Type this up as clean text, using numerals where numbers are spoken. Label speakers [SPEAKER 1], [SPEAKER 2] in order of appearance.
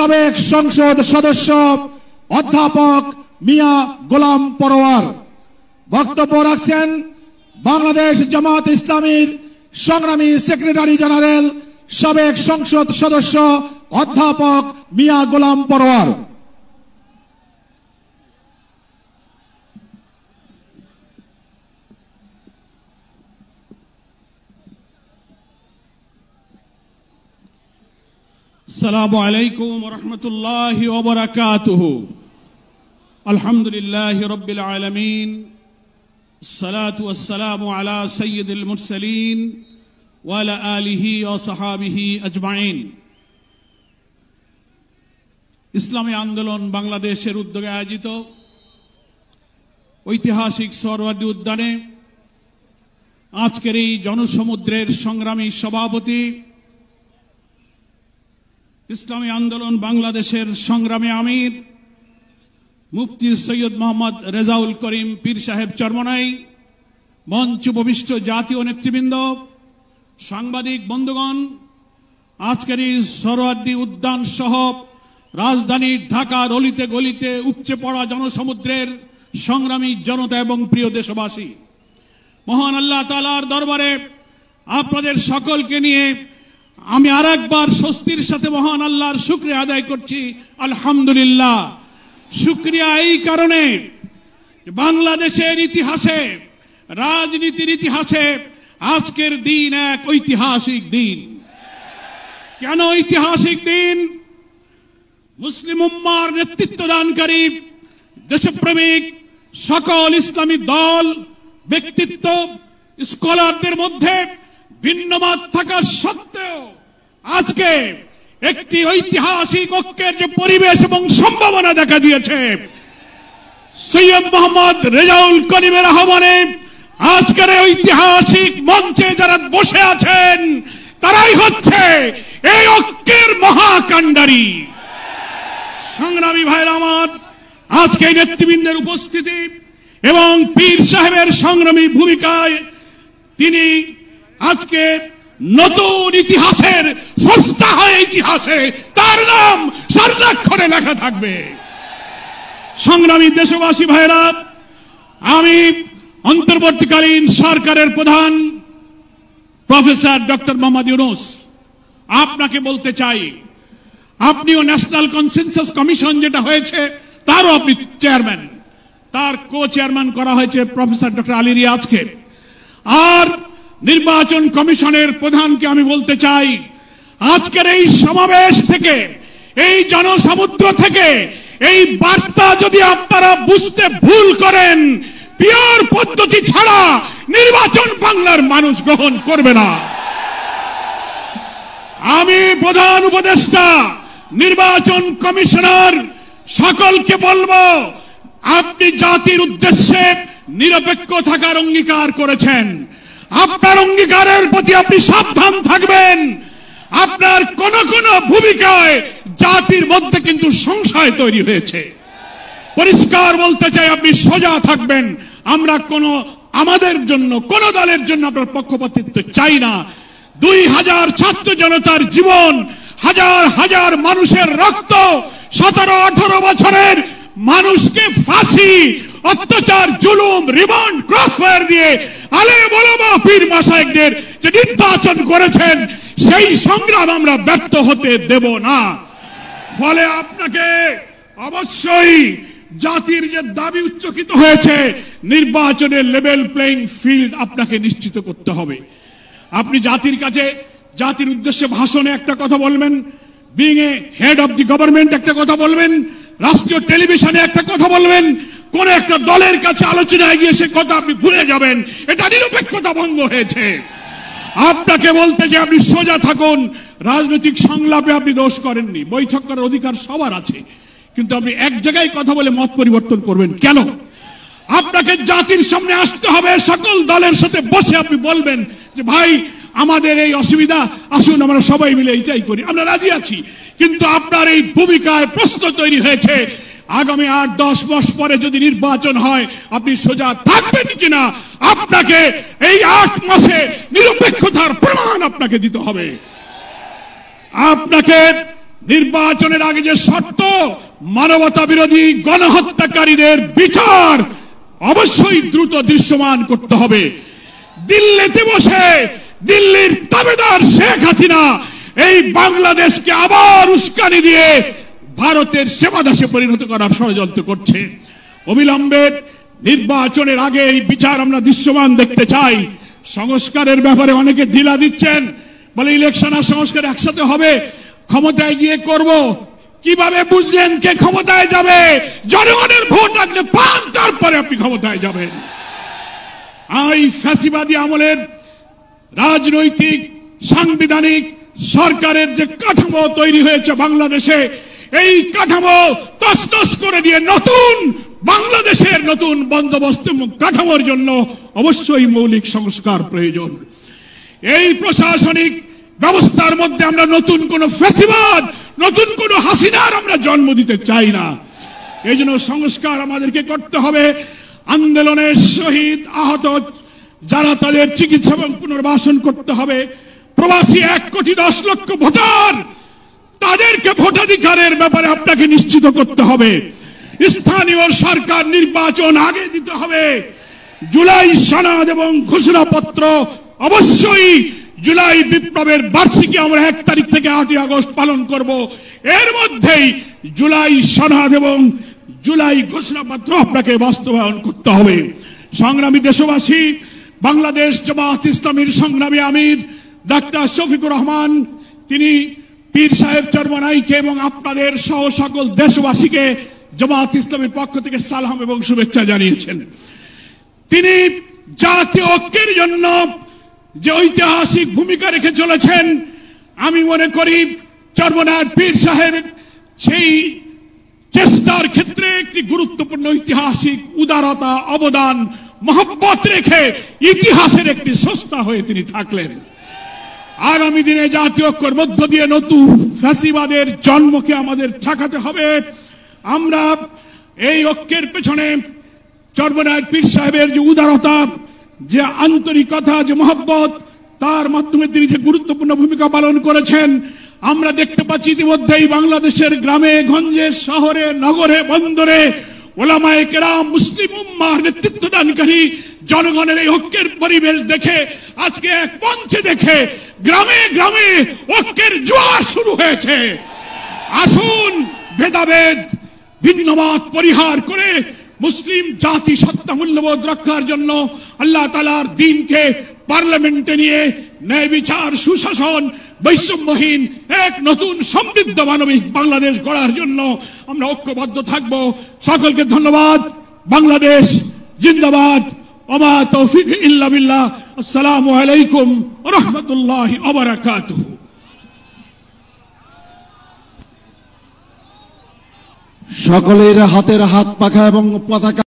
[SPEAKER 1] সাবেক সংসদ সদস্য অধ্যাপক মিয়া গোলাম পরোয়ার। বক্তব্য রাখছেন বাংলাদেশ জামাত ইসলামীর সংগ্রামী সেক্রেটারি জেনারেল সাবেক সংসদ সদস্য অধ্যাপক মিয়া গোলাম পরোয়ার।
[SPEAKER 2] السلام عليكم ورحمة الله وبركاته. الحمد لله رب العالمين، الصلاة والسلام على سيد المرسلين وعلى آله وصحابه أجمعين. ইসলামী আন্দোলন বাংলাদেশের উদ্যোগে আয়োজিত ঐতিহাসিক সোহরাওয়ার্দী উদ্যানে আজকের এই জনসমুদ্রের সংগ্রামী সভাপতি, ইসলামী আন্দোলন বাংলাদেশের সংগ্রামী আমির মুফতি সৈয়দ মোহাম্মদ রেজাউল করিম পীর সাহেব চরমনাই, মঞ্চ উপবিষ্ট জাতীয় নেতৃবৃন্দ, সাংবাদিক বন্ধুগণ, আজকের এই সোহরাওয়ার্দী উদ্যান সহ রাজধানী ঢাকার অলিতে গলিতে উপচে পড়া জনসমুদ্রের সংগ্রামী জনতা এবং প্রিয় দেশবাসী, মহান আল্লাহ তাআলার দরবারে আপনাদের সকলকে নিয়ে আমি আরেকবার স্বস্তির সাথে মহান আল্লাহর শুকরিয়া আদায় করছি। আলহামদুলিল্লাহ। শুকরিয়া এই কারণে, বাংলাদেশের ইতিহাসে, রাজনীতির ইতিহাসে আজকের দিন এক ঐতিহাসিক দিন। কেন ঐতিহাসিক দিন? মুসলিম উম্মার নেতৃত্ব দানকারী দেশপ্রেমিক সকল ইসলামী দল, ব্যক্তিত্ব, স্কলারদের মধ্যে ভিন্নমত থাকা সত্ত্বেও আজকে একটি ঐতিহাসিক ঐক্যের যে পরিবেশ এবং সম্ভাবনা দেখা দিয়েছে, সৈয়দ মোহাম্মদ রেজাউল করিমের আহ্বানে আজকের ঐতিহাসিক মঞ্চে যারা বসে আছেন তারাই হচ্ছে এই ঐক্যের মহাকাণ্ডারী। সংগ্রামী ভাইরা আমার, আজকে নেতৃবৃন্দের উপস্থিতি এবং পীর সাহেবের সংগ্রামী ভূমিকায় তিনি আজকে নতুন ইতিহাসের স্রষ্টা হয়ে ইতিহাসে তার নাম স্বর্ণাক্ষরে লেখা থাকবে। সংগ্রামী দেশবাসী ভাইরা, আমি অন্তর্বর্তীকালীন সরকারের প্রধান প্রফেসর ডক্টর মোহাম্মদ ইউনূস আপনাকে বলতে চাই, আপনিও ন্যাশনাল কনসেনসাস কমিশন যেটা হয়েছে তারও আপনি চেয়ারম্যান, তার কো চেয়ারম্যান করা হয়েছে প্রফেসর ডক্টর আলী রিয়াজকে। আর নির্বাচন কমিশনের প্রধানকে আমি বলতে চাই, আজকের এই সমাবেশ থেকে, এই জনসমুদ্র থেকে এই বার্তা যদি আপনারা বুঝতে ভুল করেন, পিওর পদ্ধতি ছাড়া নির্বাচন বাংলার মানুষ গ্রহণ করবে না। আমি প্রধান উপদেষ্টা, নির্বাচন কমিশনার সকলকে বলবো, আপনি জাতির উদ্দেশ্যে নিরপেক্ষ থাকার অঙ্গীকার করেছেন। আপনার অঙ্গীকারের প্রতি আপনি সাবধান থাকবেন। আপনার কোন কোন ভূমিকায় জাতির মধ্যে কিন্তু সংশয় তৈরি হয়েছে। পরিষ্কার বলতে চাই, আপনি সোজা থাকবেন। আমরা আমাদের জন্য, কোন দলের জন্য আপনার পক্ষপাতিত্ব চাই না। 2000 ছাত্র জনতার জীবন, হাজার হাজার মানুষের রক্ত, 17-18 বছরের মানুষকে ফাঁসি, অত্যাচার, জুলুম, রিমান্ড, ক্রসফায়ার দিয়ে আলেম ওলামা পীর মাশায়েখদের যে নির্বাচন করেছেন, সেই সংগ্রাম আমরা ব্যর্থ হতে দেব না। ফলে আপনাকে অবশ্যই জাতির যে দাবি উচ্চকিত হয়েছে, নির্বাচনের লেভেল প্লেইং ফিল্ড আপনাকে নিশ্চিত করতে হবে। আপনি জাতির কাছে, জাতির উদ্দেশ্যে ভাষণে একটা কথা বলবেন, being a head of the government একটা কথা বলবেন, রাষ্ট্রীয় টেলিভিশনে একটা কথা বলবেন, কোন একটা দলের কাছে আলোচনায় গিয়ে সে কথা আপনি ভুলে যাবেন, এটা নিরপেক্ষতা ভঙ্গ হয়েছে। আপনাকে বলতে যে আপনি সোজা থাকুন। রাজনৈতিক সংলাপে আপনি দোষ করেননি, বৈঠক করার অধিকার সবার আছে, কিন্তু আপনি এক জায়গায় কথা বলে মত পরিবর্তন করবেন কেন? আপনাকে জাতির সামনে আসতে হবে, সকল দলের সাথে বসে আপনি বলবেন যে ভাই আমাদের এই অসুবিধা, আসুন আমরা সবাই মিলে এইটাই করি, আমরা রাজি আছি। কিন্তু আপনার এই ভূমিকায় প্রশ্ন তৈরি হয়েছে, আগামী 8-10 মাস পরে যদি নির্বাচন হয় আপনি সোজা থাকবেন কিনা, আপনাকে এই 8 মাসে নিরপেক্ষতার প্রমাণ আপনাকে দিতে হবে। আপনাকে নির্বাচনের আগে যে শর্ত, মানবতা বিরোধী গণহত্যাকারীদের বিচার অবশ্যই দ্রুত দৃশ্যমান করতে হবে। দিল্লিতে বসে দিল্লির তাবেদার শেখ হাসিনা এই বাংলাদেশকে আবার উস্কানি দিয়ে ভারতের সেবাদাসে পরিণত করার ষড়যন্ত্র করছে। অবিলম্বে নির্বাচনের আগে এই বিচার আমরা দৃশ্যমান দেখতে চাই। সংস্কারের ব্যাপারে অনেকে ঢিলা দিচ্ছেন, বলে ইলেকশন আর সংস্কার একসাথে হবে, ক্ষমতায় গিয়ে করব। কিভাবে বুঝলেন কে ক্ষমতায় যাবে? জনগণের ভোট আপনি পান, তারপরে আপনি ক্ষমতায় যাবেন। এই ফ্যাসিবাদী আমলের রাজনৈতিক সাংবিধানিক সরকারের যে কাঠামো তৈরি হয়েছে বাংলাদেশে, এই কাঠামো তছনছ করে দিয়ে নতুন বাংলাদেশের নতুন বন্দোবস্ত কাঠামোর জন্য অবশ্যই মৌলিক সংস্কার প্রয়োজন। এই প্রশাসনিক ব্যবস্থার মধ্যে আমরা নতুন কোন ফ্যাসিবাদ, নতুন কোন হাসিনার আমরা জন্ম দিতে চাই না। এই জন্য সংস্কার আমাদেরকে করতে হবে। আন্দোলনের শহীদ আহত যারা, তাদের চিকিৎসা এবং পুনর্বাসন করতে হবে। প্রবাসী 1,10,00,000 ভোটার, তাদেরকে ভোটাধিকারের ব্যাপারে আপনাকে নিশ্চিত করতে হবে। স্থানীয় সরকার নির্বাচন আগে দিতে হবে। জুলাই সনদ এবং ঘোষণাপত্র অবশ্যই, জুলাই বিপ্লবের বার্ষিকী আমরা 1 তারিখ থেকে 8 আগস্ট পালন করব। এর মধ্যেই জুলাই সনদ এবং জুলাই ঘোষণাপত্র আপনাকে বাস্তবায়ন করতে হবে। সংগ্রামী দেশবাসী, বাংলাদেশ জামাত ইসলামীর সংগ্রামী আমির ডাক্তার শফিকুর রহমান, তিনি পীর সাহেব চরমনাইকে এবং আপনাদের সহ সকল দেশবাসীকে জামাত ইসলামীর পক্ষ থেকে সালাম এবং শুভেচ্ছা জানিয়েছেন। তিনি জাতীয় ঐক্যের জন্য যে ঐতিহাসিক ভূমিকা রেখে চলেছেন, আমি মনে করি চরমনার পীর সাহেব সেই চেষ্টার ক্ষেত্রে একটি গুরুত্বপূর্ণ ঐতিহাসিক উদারতা, অবদান, মহব্বত রেখে ইতিহাসের একটি স্রষ্টা হয়ে তিনি থাকলেন। আগামী দিনে জাতীয় ঐক্যের মধ্য দিয়ে নতুন ফ্যাসিবাদের জন্মকে আমাদের ঠেকাতে হবে। আমরা এই ঐক্যের পেছনে চরমনার পীর সাহেবের যে উদারতা, যে আন্তরিকতা, যে মহব্বত, তার মাধ্যমে তিনি যে গুরুত্বপূর্ণ ভূমিকা পালন করেছেন, আমরা দেখতে পাচ্ছি ইতিমধ্যেই বাংলাদেশের গ্রামে গঞ্জে, শহরে, নগরে, বন্দরে ওলামায়ে কেরাম, মুসলিম উম্মাহর নেতৃত্বদানকারী জনগণের এই ঐক্যের পরিবেশ দেখে, আজকে এক মঞ্চে দেখে গ্রামে গ্রামে ঐক্যের জোয়ার শুরু হয়েছে। আসুন ভেদাভেদ, ভিন্নমত পরিহার করে মুসলিম জাতি সত্তা মূল্যবোধ রক্ষার জন্য আল্লাহ তাআলার দ্বীনকে পার্লামেন্টে নিয়ে ন্যায় বিচার, সুশাসন, বৈষম্যহীন এক নতুন সমৃদ্ধ মানবিক বাংলাদেশ গড়ার জন্য আমরা ঐক্যবদ্ধ থাকব। সকলকে ধন্যবাদ। বাংলাদেশ জিন্দাবাদ। ওমা তৌফিক ইল্লা বিল্লাহ। আসসালামু আলাইকুম ওয়া রাহমাতুল্লাহি ওয়া বারাকাতুহু।
[SPEAKER 1] সকলের হাতের হাত পাখা এবং পতাকা